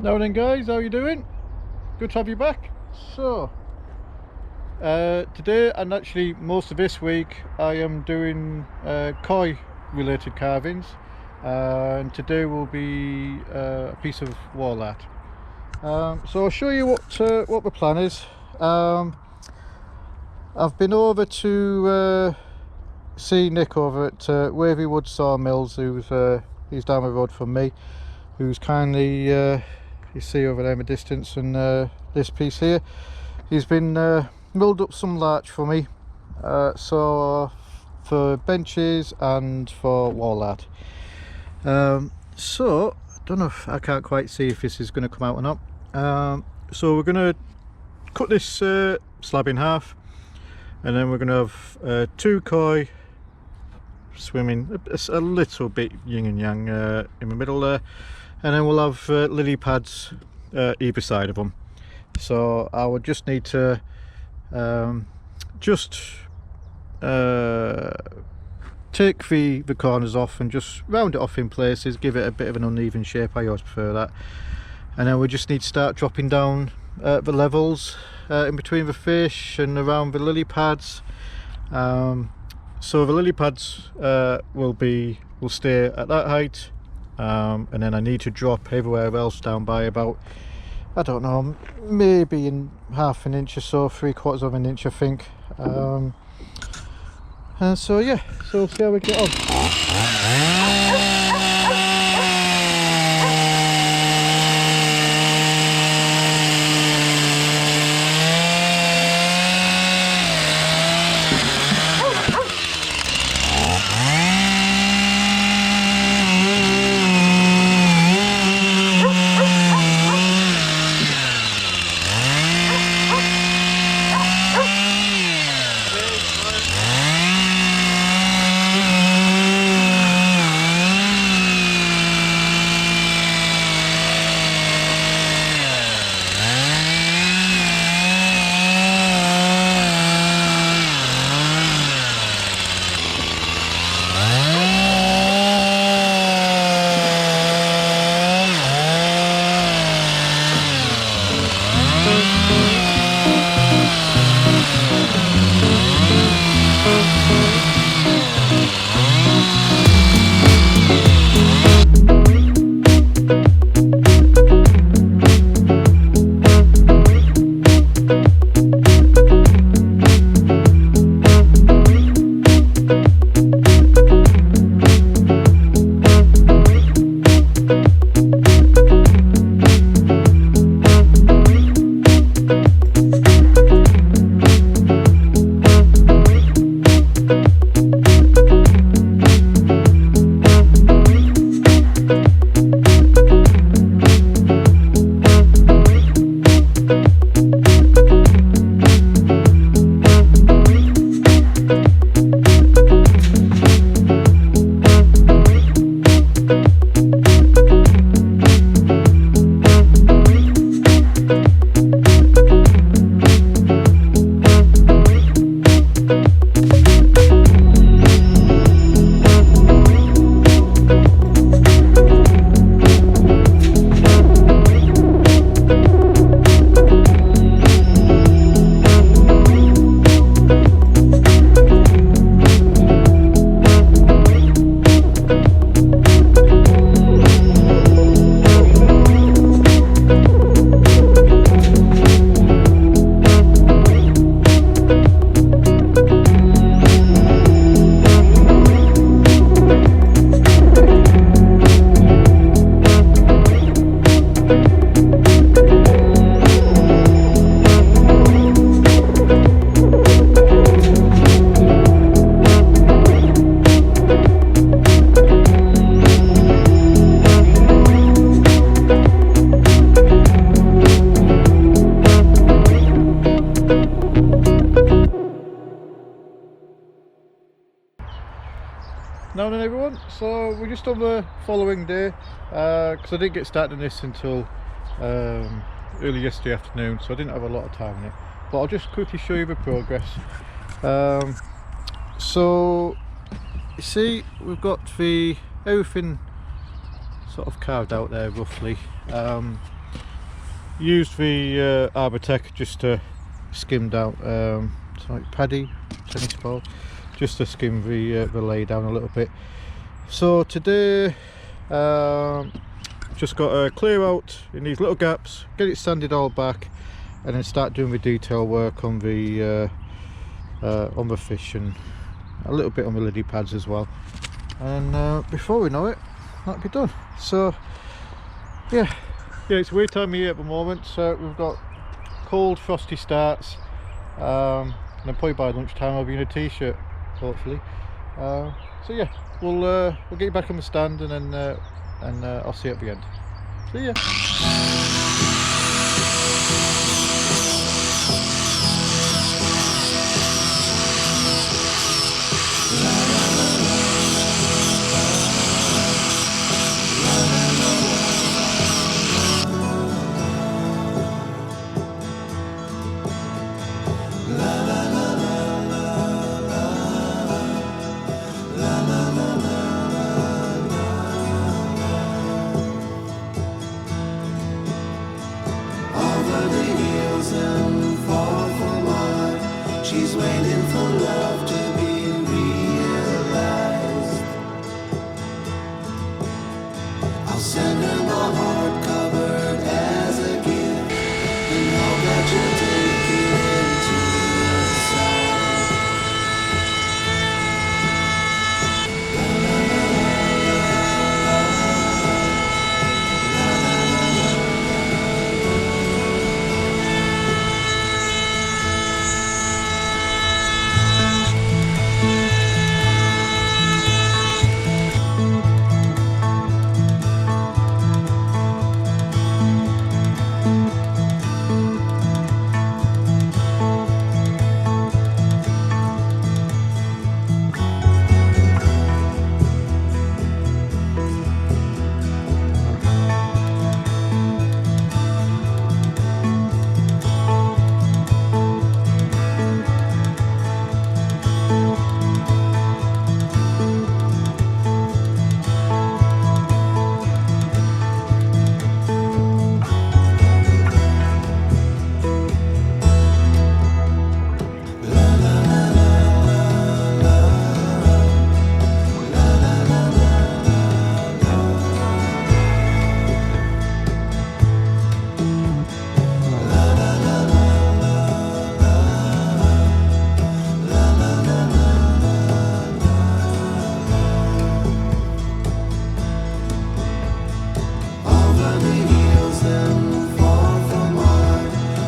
Now then guys, how you doing? Good to have you back. So today, and actually most of this week, I am doing koi related carvings, and today will be a piece of wall art. So I'll show you what the plan is. I've been over to see Nick over at Wavy Wood Sawmills, he's down the road from me, who's kindly, you see over there in the distance, and this piece here, he's been milled up some larch for me, so for benches and for wall art. So I don't know if I can't quite see if this is going to come out or not. So we're going to cut this slab in half, and then we're going to have two koi swimming a little bit yin and yang in the middle there, and then we'll have lily pads either side of them. So I would just need to take the corners off and just round it off in places, give it a bit of an uneven shape. I always prefer that. And then we just need to start dropping down the levels in between the fish and around the lily pads. So the lily pads will stay at that height, and then I need to drop everywhere else down by about, I don't know, maybe in half an inch or so, 3/4 of an inch I think. And so yeah, so we'll see how we get on. Now then everyone, so we're just on the following day, because I didn't get started on this until early yesterday afternoon, so I didn't have a lot of time on it, but I'll just quickly show you the progress. So you see we've got everything sort of carved out there roughly. used the Arbotech just to skim down, sorry, paddy, tennis ball, just to skim the lay down a little bit. So today, just got to clear out in these little gaps, get it sanded all back, and then start doing the detail work on the fish and a little bit on the lily pads as well. And before we know it, that'll be done. So yeah, it's a weird time of year at the moment. So we've got cold, frosty starts, and then probably by lunchtime I'll be in a t-shirt, hopefully. So yeah, we'll get you back on the stand, and then I'll see you at the end. See ya. She's waiting for love to be realized. I'll send her my heart covered as a gift, and hope that you'll take it into the side.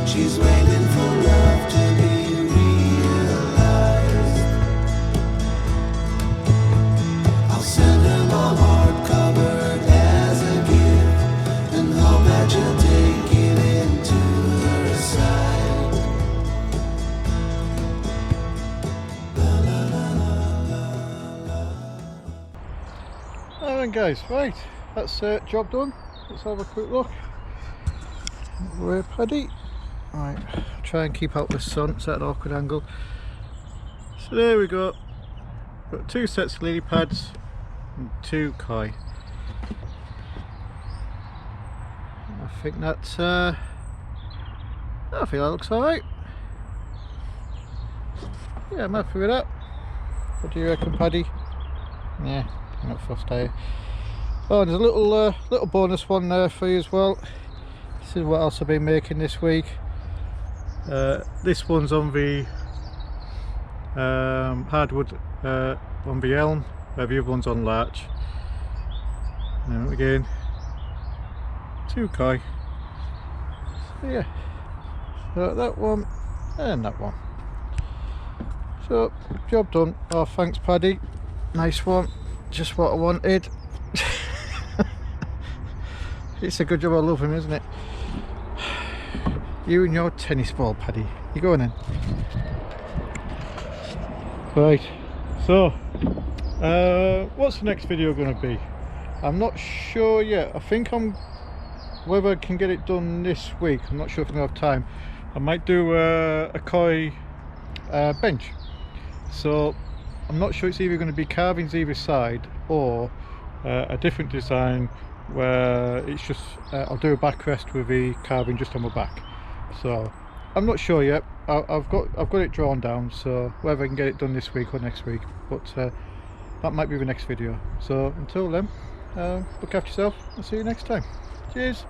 She's waiting for love to be realized. I'll send her my heart covered as a gift, and hope that you'll take it into her side. Alright guys, right, that's job done. Let's have a quick look. We're paddy. Right, try and keep out the sun, it's at an awkward angle. So there we go. Got 2 sets of lily pads and 2 koi. I think that's I think that looks alright. Yeah, I'm happy with that. What do you reckon, Paddy? Yeah, I'm not fussed, are you? Oh, there's a little bonus one there for you as well. This is what else I've been making this week. This one's on the hardwood on the elm, where the other one's on larch. And again, 2 koi. So yeah, so that one and that one. So job done. Oh, thanks Paddy, nice one, just what I wanted. It's a good job, I love him, isn't it? You and your tennis ball, Paddy. You going in? Right, so what's the next video going to be? I'm not sure yet. I think whether I can get it done this week. I'm not sure if I'm going to have time. I might do a koi bench. So I'm not sure, it's either going to be carvings either side or a different design where it's just I'll do a backrest with the carving just on my back. So I'm not sure yet. I've got it drawn down, so whether I can get it done this week or next week, but that might be the next video. So until then, look after yourself. I'll see you next time. Cheers.